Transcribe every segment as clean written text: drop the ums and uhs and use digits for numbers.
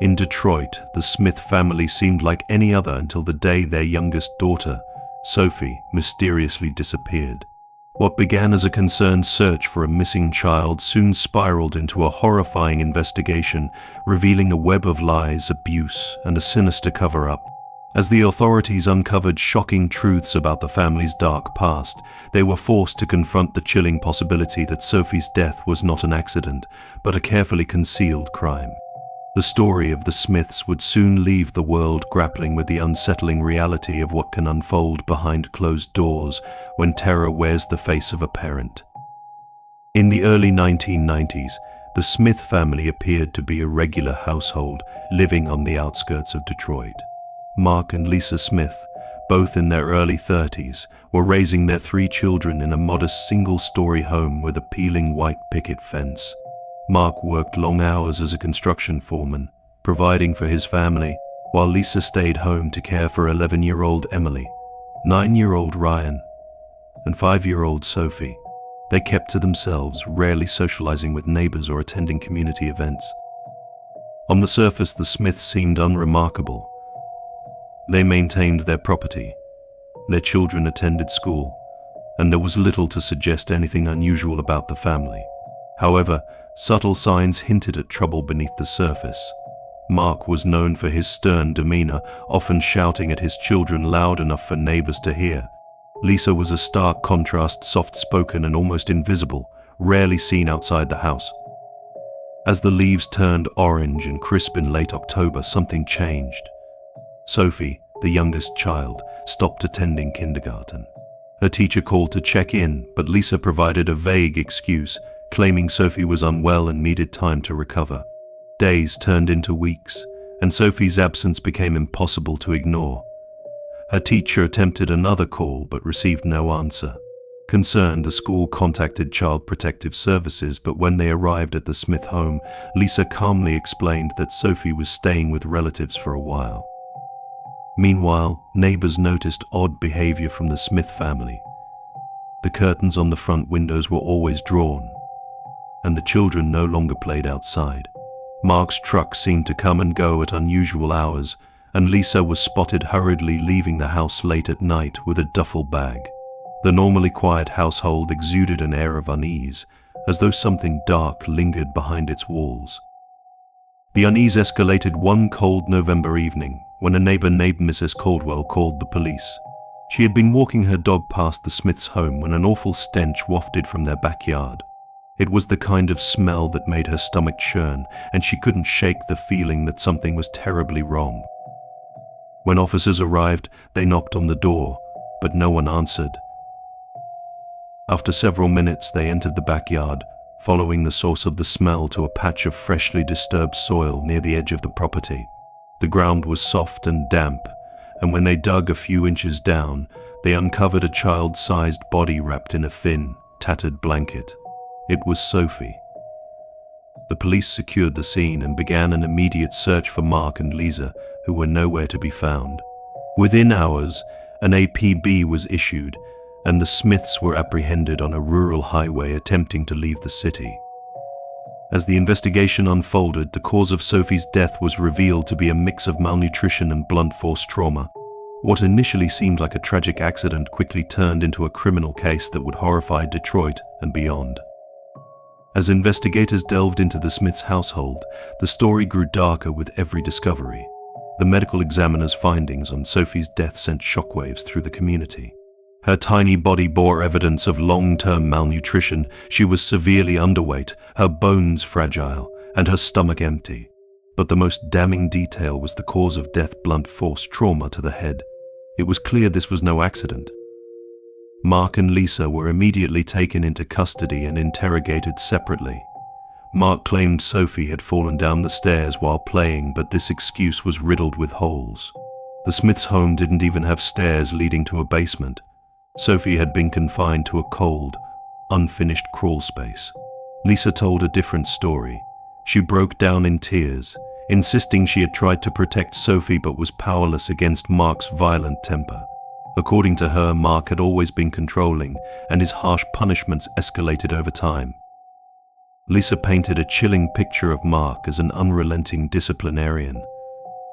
In Detroit, the Smith family seemed like any other until the day their youngest daughter, Sophie, mysteriously disappeared. What began as a concerned search for a missing child soon spiraled into a horrifying investigation, revealing a web of lies, abuse, and a sinister cover-up. As the authorities uncovered shocking truths about the family's dark past, they were forced to confront the chilling possibility that Sophie's death was not an accident, but a carefully concealed crime. The story of the Smiths would soon leave the world grappling with the unsettling reality of what can unfold behind closed doors when terror wears the face of a parent. In the early 1990s, the Smith family appeared to be a regular household living on the outskirts of Detroit. Mark and Lisa Smith, both in their early 30s, were raising their 3 children in a modest single-story home with a peeling white picket fence. Mark worked long hours as a construction foreman, providing for his family, while Lisa stayed home to care for 11-year-old Emily, 9-year-old Ryan, and 5-year-old Sophie. They kept to themselves, rarely socializing with neighbors or attending community events. On the surface, the Smiths seemed unremarkable. They maintained their property, their children attended school, and there was little to suggest anything unusual about the family. However, subtle signs hinted at trouble beneath the surface. Mark was known for his stern demeanor, often shouting at his children loud enough for neighbors to hear. Lisa was a stark contrast, soft-spoken and almost invisible, rarely seen outside the house. As the leaves turned orange and crisp in late October, something changed. Sophie, the youngest child, stopped attending kindergarten. Her teacher called to check in, but Lisa provided a vague excuse, claiming Sophie was unwell and needed time to recover. Days turned into weeks, and Sophie's absence became impossible to ignore. Her teacher attempted another call but received no answer. Concerned, the school contacted Child Protective Services, but when they arrived at the Smith home, Lisa calmly explained that Sophie was staying with relatives for a while. Meanwhile, neighbors noticed odd behavior from the Smith family. The curtains on the front windows were always drawn, and the children no longer played outside. Mark's truck seemed to come and go at unusual hours, and Lisa was spotted hurriedly leaving the house late at night with a duffel bag. The normally quiet household exuded an air of unease, as though something dark lingered behind its walls. The unease escalated one cold November evening, when a neighbor named Mrs. Caldwell called the police. She had been walking her dog past the Smiths' home when an awful stench wafted from their backyard. It was the kind of smell that made her stomach churn, and she couldn't shake the feeling that something was terribly wrong. When officers arrived, they knocked on the door, but no one answered. After several minutes, they entered the backyard, following the source of the smell to a patch of freshly disturbed soil near the edge of the property. The ground was soft and damp, and when they dug a few inches down, they uncovered a child-sized body wrapped in a thin, tattered blanket. It was Sophie. The police secured the scene and began an immediate search for Mark and Lisa, who were nowhere to be found. Within hours, an APB was issued, and the Smiths were apprehended on a rural highway attempting to leave the city. As the investigation unfolded, the cause of Sophie's death was revealed to be a mix of malnutrition and blunt force trauma. What initially seemed like a tragic accident quickly turned into a criminal case that would horrify Detroit and beyond. As investigators delved into the Smiths' household, the story grew darker with every discovery. The medical examiner's findings on Sophie's death sent shockwaves through the community. Her tiny body bore evidence of long-term malnutrition. She was severely underweight, her bones fragile, and her stomach empty. But the most damning detail was the cause of death: blunt force trauma to the head. It was clear this was no accident. Mark and Lisa were immediately taken into custody and interrogated separately. Mark claimed Sophie had fallen down the stairs while playing, but this excuse was riddled with holes. The Smiths' home didn't even have stairs leading to a basement. Sophie had been confined to a cold, unfinished crawl space. Lisa told a different story. She broke down in tears, insisting she had tried to protect Sophie but was powerless against Mark's violent temper. According to her, Mark had always been controlling, and his harsh punishments escalated over time. Lisa painted a chilling picture of Mark as an unrelenting disciplinarian.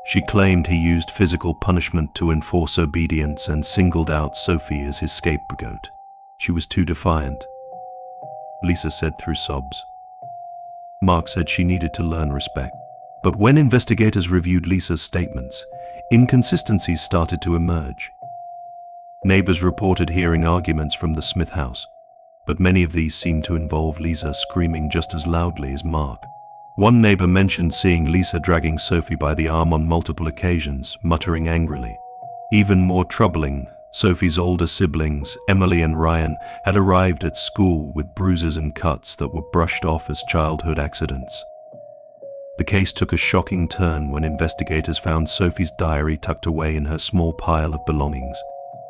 She claimed he used physical punishment to enforce obedience and singled out Sophie as his scapegoat. She was too defiant, Lisa said through sobs. Mark said she needed to learn respect. But when investigators reviewed Lisa's statements, inconsistencies started to emerge. Neighbors reported hearing arguments from the Smith house, but many of these seemed to involve Lisa screaming just as loudly as Mark. One neighbor mentioned seeing Lisa dragging Sophie by the arm on multiple occasions, muttering angrily. Even more troubling, Sophie's older siblings, Emily and Ryan, had arrived at school with bruises and cuts that were brushed off as childhood accidents. The case took a shocking turn when investigators found Sophie's diary tucked away in her small pile of belongings.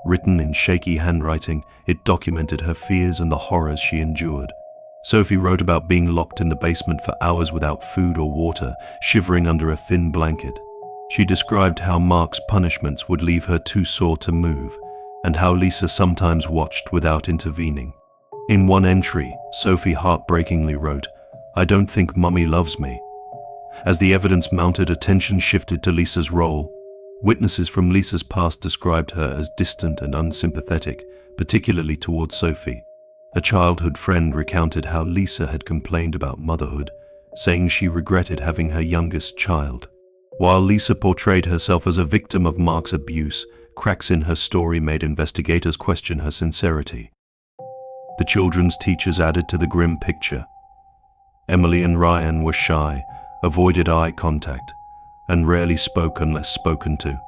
Written in shaky handwriting, it documented her fears and the horrors she endured. Sophie wrote about being locked in the basement for hours without food or water, shivering under a thin blanket. She described how Mark's punishments would leave her too sore to move, and how Lisa sometimes watched without intervening. In one entry, Sophie heartbreakingly wrote, "I don't think Mummy loves me." As the evidence mounted, attention shifted to Lisa's role. Witnesses from Lisa's past described her as distant and unsympathetic, particularly towards Sophie. A childhood friend recounted how Lisa had complained about motherhood, saying she regretted having her youngest child. While Lisa portrayed herself as a victim of Mark's abuse, cracks in her story made investigators question her sincerity. The children's teachers added to the grim picture. Emily and Ryan were shy, avoided eye contact, and rarely spoke unless spoken to.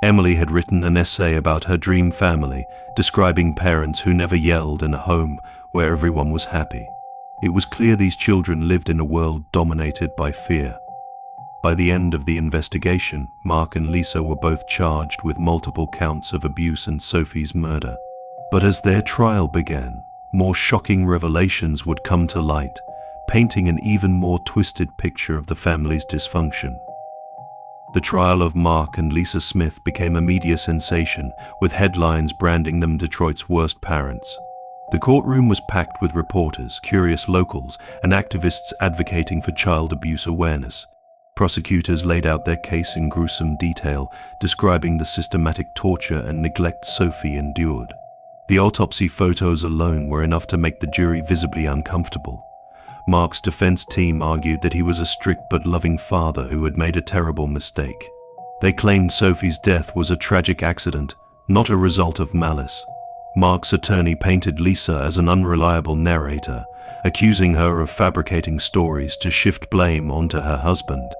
Emily had written an essay about her dream family, describing parents who never yelled in a home where everyone was happy. It was clear these children lived in a world dominated by fear. By the end of the investigation, Mark and Lisa were both charged with multiple counts of abuse and Sophie's murder. But as their trial began, more shocking revelations would come to light, painting an even more twisted picture of the family's dysfunction. The trial of Mark and Lisa Smith became a media sensation, with headlines branding them Detroit's worst parents. The courtroom was packed with reporters, curious locals, and activists advocating for child abuse awareness. Prosecutors laid out their case in gruesome detail, describing the systematic torture and neglect Sophie endured. The autopsy photos alone were enough to make the jury visibly uncomfortable. Mark's defense team argued that he was a strict but loving father who had made a terrible mistake. They claimed Sophie's death was a tragic accident, not a result of malice. Mark's attorney painted Lisa as an unreliable narrator, accusing her of fabricating stories to shift blame onto her husband.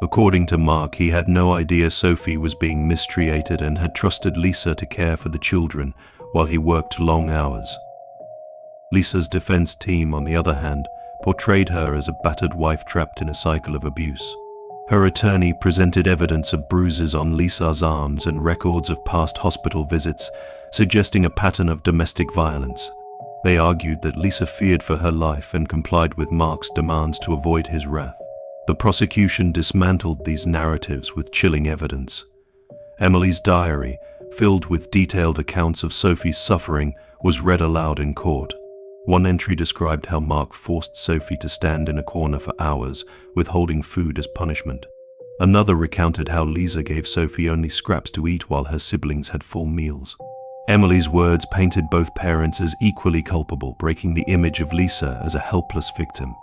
According to Mark, he had no idea Sophie was being mistreated and had trusted Lisa to care for the children while he worked long hours. Lisa's defense team, on the other hand, portrayed her as a battered wife trapped in a cycle of abuse. Her attorney presented evidence of bruises on Lisa's arms and records of past hospital visits, suggesting a pattern of domestic violence. They argued that Lisa feared for her life and complied with Mark's demands to avoid his wrath. The prosecution dismantled these narratives with chilling evidence. Emily's diary, filled with detailed accounts of Sophie's suffering, was read aloud in court. One entry described how Mark forced Sophie to stand in a corner for hours, withholding food as punishment. Another recounted how Lisa gave Sophie only scraps to eat while her siblings had full meals. Emily's words painted both parents as equally culpable, breaking the image of Lisa as a helpless victim.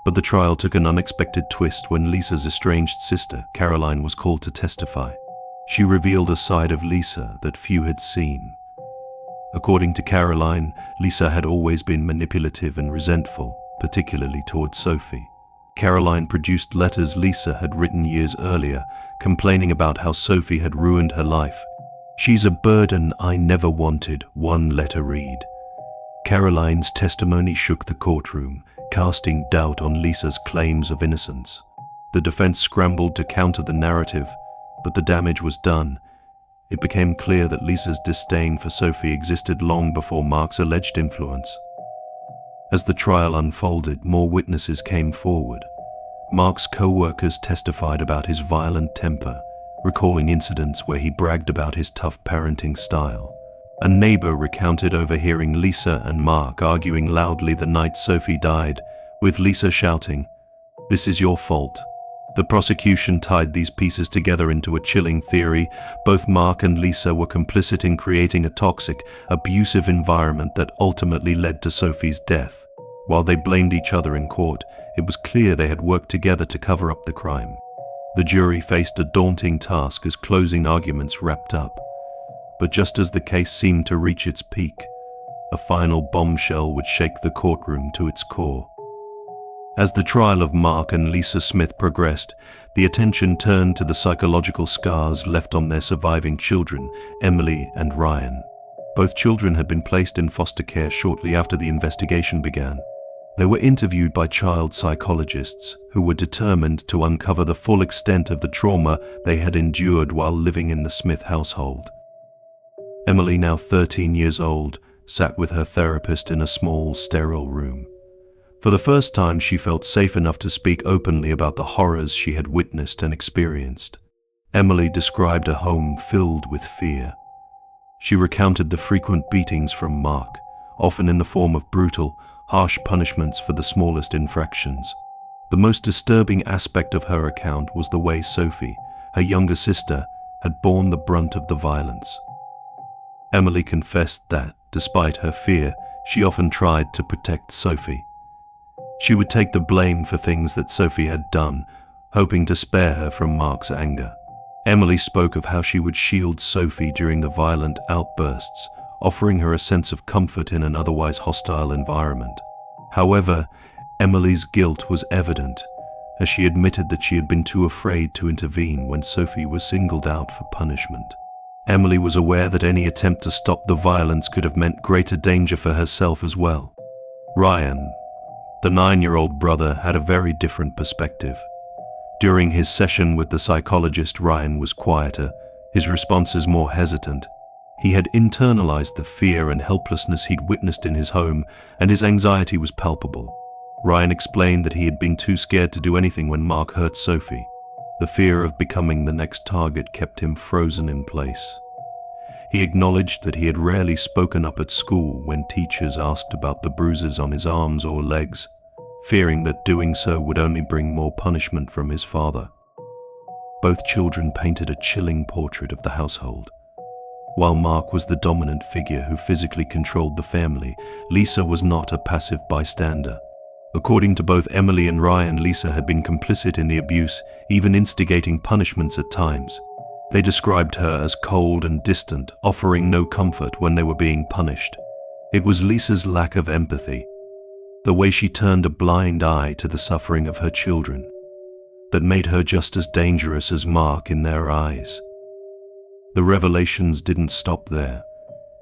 But the trial took an unexpected twist when Lisa's estranged sister, Caroline, was called to testify. She revealed a side of Lisa that few had seen. According to Caroline, Lisa had always been manipulative and resentful, particularly towards Sophie. Caroline produced letters Lisa had written years earlier, complaining about how Sophie had ruined her life. "She's a burden I never wanted," one letter read. Caroline's testimony shook the courtroom, casting doubt on Lisa's claims of innocence. The defense scrambled to counter the narrative, but the damage was done. It became clear that Lisa's disdain for Sophie existed long before Mark's alleged influence. As the trial unfolded, more witnesses came forward. Mark's co-workers testified about his violent temper, recalling incidents where he bragged about his tough parenting style. A neighbor recounted overhearing Lisa and Mark arguing loudly the night Sophie died, with Lisa shouting, "This is your fault." The prosecution tied these pieces together into a chilling theory. Both Mark and Lisa were complicit in creating a toxic, abusive environment that ultimately led to Sophie's death. While they blamed each other in court, it was clear they had worked together to cover up the crime. The jury faced a daunting task as closing arguments wrapped up. But just as the case seemed to reach its peak, a final bombshell would shake the courtroom to its core. As the trial of Mark and Lisa Smith progressed, the attention turned to the psychological scars left on their surviving children, Emily and Ryan. Both children had been placed in foster care shortly after the investigation began. They were interviewed by child psychologists who were determined to uncover the full extent of the trauma they had endured while living in the Smith household. Emily, now 13 years old, sat with her therapist in a small, sterile room. For the first time, she felt safe enough to speak openly about the horrors she had witnessed and experienced. Emily described a home filled with fear. She recounted the frequent beatings from Mark, often in the form of brutal, harsh punishments for the smallest infractions. The most disturbing aspect of her account was the way Sophie, her younger sister, had borne the brunt of the violence. Emily confessed that, despite her fear, she often tried to protect Sophie. She would take the blame for things that Sophie had done, hoping to spare her from Mark's anger. Emily spoke of how she would shield Sophie during the violent outbursts, offering her a sense of comfort in an otherwise hostile environment. However, Emily's guilt was evident, as she admitted that she had been too afraid to intervene when Sophie was singled out for punishment. Emily was aware that any attempt to stop the violence could have meant greater danger for herself as well. Ryan, the 9-year-old brother, had a very different perspective. During his session with the psychologist, Ryan was quieter, his responses more hesitant. He had internalized the fear and helplessness he'd witnessed in his home, and his anxiety was palpable. Ryan explained that he had been too scared to do anything when Mark hurt Sophie. The fear of becoming the next target kept him frozen in place. He acknowledged that he had rarely spoken up at school when teachers asked about the bruises on his arms or legs, fearing that doing so would only bring more punishment from his father. Both children painted a chilling portrait of the household. While Mark was the dominant figure who physically controlled the family, Lisa was not a passive bystander. According to both Emily and Ryan, Lisa had been complicit in the abuse, even instigating punishments at times. They described her as cold and distant, offering no comfort when they were being punished. It was Lisa's lack of empathy, the way she turned a blind eye to the suffering of her children, that made her just as dangerous as Mark in their eyes. The revelations didn't stop there.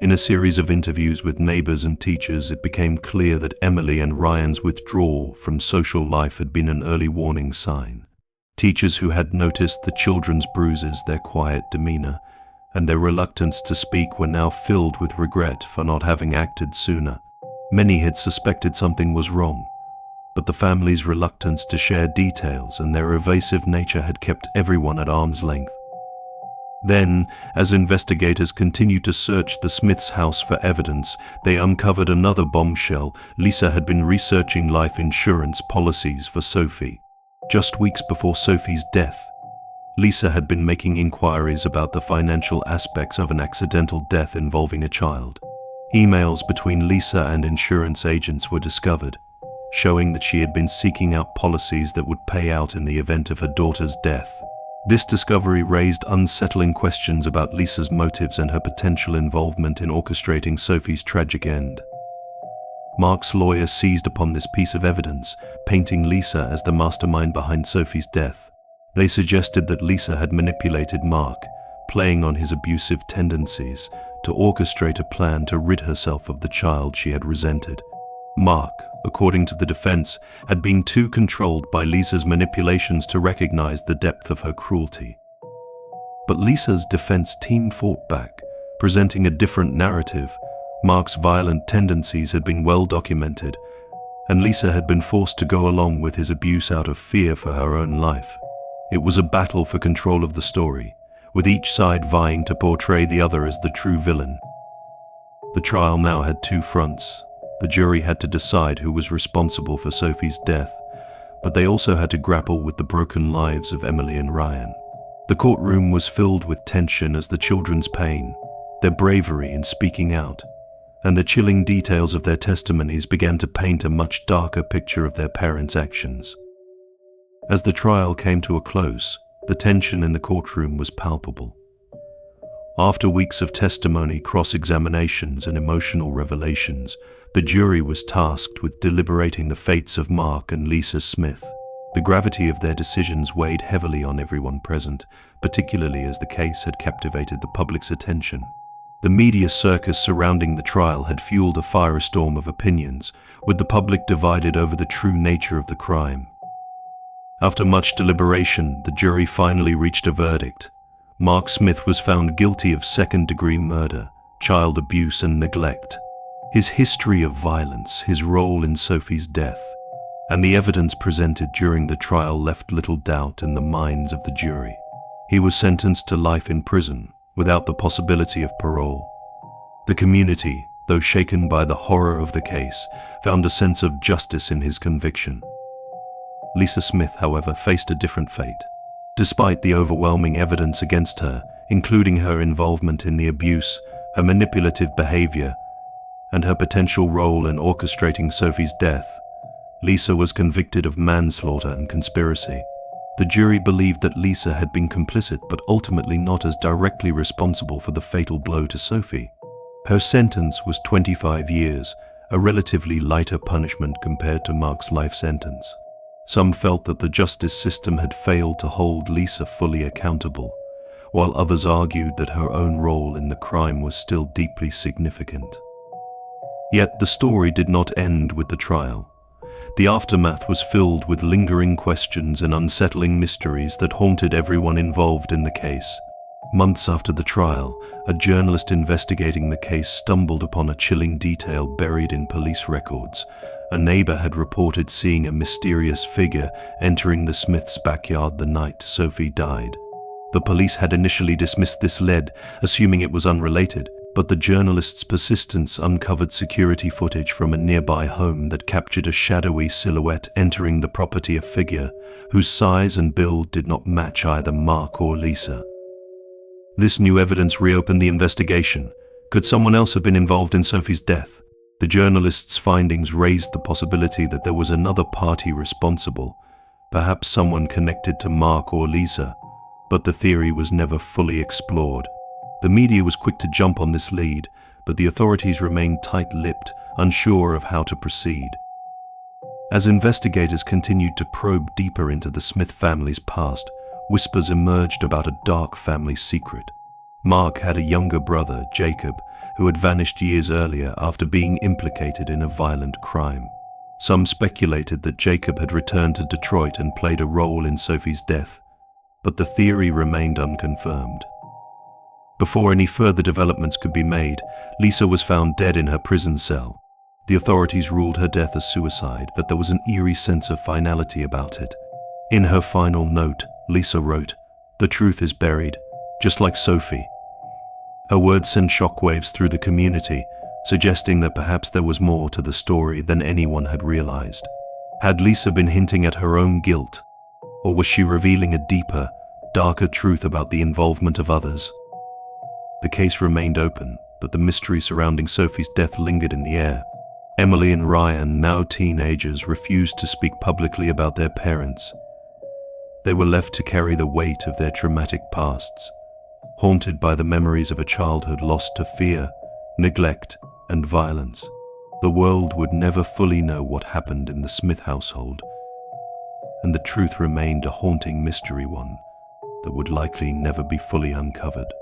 In a series of interviews with neighbors and teachers, it became clear that Emily and Ryan's withdrawal from social life had been an early warning sign. Teachers who had noticed the children's bruises, their quiet demeanor, and their reluctance to speak were now filled with regret for not having acted sooner. Many had suspected something was wrong, but the family's reluctance to share details and their evasive nature had kept everyone at arm's length. Then, as investigators continued to search the Smiths' house for evidence, they uncovered another bombshell. Lisa had been researching life insurance policies for Sophie. Just weeks before Sophie's death, Lisa had been making inquiries about the financial aspects of an accidental death involving a child. Emails between Lisa and insurance agents were discovered, showing that she had been seeking out policies that would pay out in the event of her daughter's death. This discovery raised unsettling questions about Lisa's motives and her potential involvement in orchestrating Sophie's tragic end. Mark's lawyer seized upon this piece of evidence, painting Lisa as the mastermind behind Sophie's death. They suggested that Lisa had manipulated Mark, playing on his abusive tendencies, to orchestrate a plan to rid herself of the child she had resented. Mark, according to the defense, had been too controlled by Lisa's manipulations to recognize the depth of her cruelty. But Lisa's defense team fought back, presenting a different narrative. Mark's violent tendencies had been well documented, and Lisa had been forced to go along with his abuse out of fear for her own life. It was a battle for control of the story, with each side vying to portray the other as the true villain. The trial now had two fronts. The jury had to decide who was responsible for Sophie's death, but they also had to grapple with the broken lives of Emily and Ryan. The courtroom was filled with tension as the children's pain, their bravery in speaking out, and the chilling details of their testimonies began to paint a much darker picture of their parents' actions. As the trial came to a close, the tension in the courtroom was palpable. After weeks of testimony, cross-examinations, and emotional revelations, the jury was tasked with deliberating the fates of Mark and Lisa Smith. The gravity of their decisions weighed heavily on everyone present, particularly as the case had captivated the public's attention. The media circus surrounding the trial had fueled a firestorm of opinions, with the public divided over the true nature of the crime. After much deliberation, the jury finally reached a verdict. Mark Smith was found guilty of second-degree murder, child abuse, and neglect. His history of violence, his role in Sophie's death, and the evidence presented during the trial left little doubt in the minds of the jury. He was sentenced to life in prison, without the possibility of parole. The community, though shaken by the horror of the case, found a sense of justice in his conviction. Lisa Smith, however, faced a different fate. Despite the overwhelming evidence against her, including her involvement in the abuse, her manipulative behavior, and her potential role in orchestrating Sophie's death, Lisa was convicted of manslaughter and conspiracy. The jury believed that Lisa had been complicit but ultimately not as directly responsible for the fatal blow to Sophie. Her sentence was 25 years, a relatively lighter punishment compared to Mark's life sentence. Some felt that the justice system had failed to hold Lisa fully accountable, while others argued that her own role in the crime was still deeply significant. Yet the story did not end with the trial. The aftermath was filled with lingering questions and unsettling mysteries that haunted everyone involved in the case. Months after the trial, a journalist investigating the case stumbled upon a chilling detail buried in police records. A neighbor had reported seeing a mysterious figure entering the Smiths' backyard the night Sophie died. The police had initially dismissed this lead, assuming it was unrelated, but the journalist's persistence uncovered security footage from a nearby home that captured a shadowy silhouette entering the property, a figure whose size and build did not match either Mark or Lisa. This new evidence reopened the investigation. Could someone else have been involved in Sophie's death? The journalist's findings raised the possibility that there was another party responsible, perhaps someone connected to Mark or Lisa, but the theory was never fully explored. The media was quick to jump on this lead, but the authorities remained tight-lipped, unsure of how to proceed. As investigators continued to probe deeper into the Smith family's past, whispers emerged about a dark family secret. Mark had a younger brother, Jacob, who had vanished years earlier after being implicated in a violent crime. Some speculated that Jacob had returned to Detroit and played a role in Sophie's death, but the theory remained unconfirmed. Before any further developments could be made, Lisa was found dead in her prison cell. The authorities ruled her death a suicide, but there was an eerie sense of finality about it. In her final note, Lisa wrote, "The truth is buried, just like Sophie." Her words sent shockwaves through the community, suggesting that perhaps there was more to the story than anyone had realized. Had Lisa been hinting at her own guilt, or was she revealing a deeper, darker truth about the involvement of others? The case remained open, but the mystery surrounding Sophie's death lingered in the air. Emily and Ryan, now teenagers, refused to speak publicly about their parents. They were left to carry the weight of their traumatic pasts, haunted by the memories of a childhood lost to fear, neglect, and violence. The world would never fully know what happened in the Smith household, and the truth remained a haunting mystery, one that would likely never be fully uncovered.